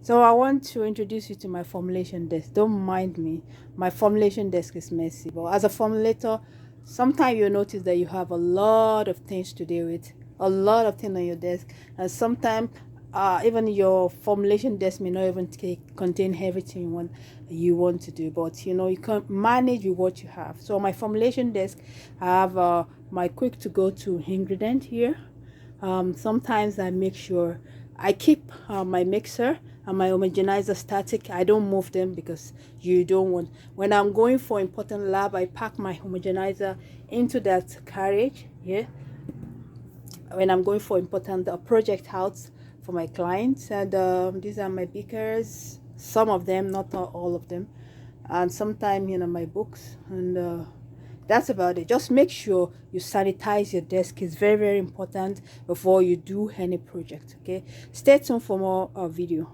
So I want to introduce you to my formulation desk. Don't mind me. My formulation desk is messy. But as a formulator, sometimes you notice that you have a lot of things to deal with, a lot of things on your desk. And sometimes even your formulation desk may not even contain everything you want to do. But you can manage with what you have. So on my formulation desk, I have my quick to go to ingredient here. Sometimes I make sure I keep my mixer and my homogenizer static. I don't move them because you don't want. When I'm going for important lab, I pack my homogenizer into that carriage. Yeah. When I'm going for important project outs for my clients, and these are my beakers. Some of them, not all of them, and sometimes my books and. That's about it. Just make sure you sanitize your desk. It's very, very important before you do any project. Okay, stay tuned for more video.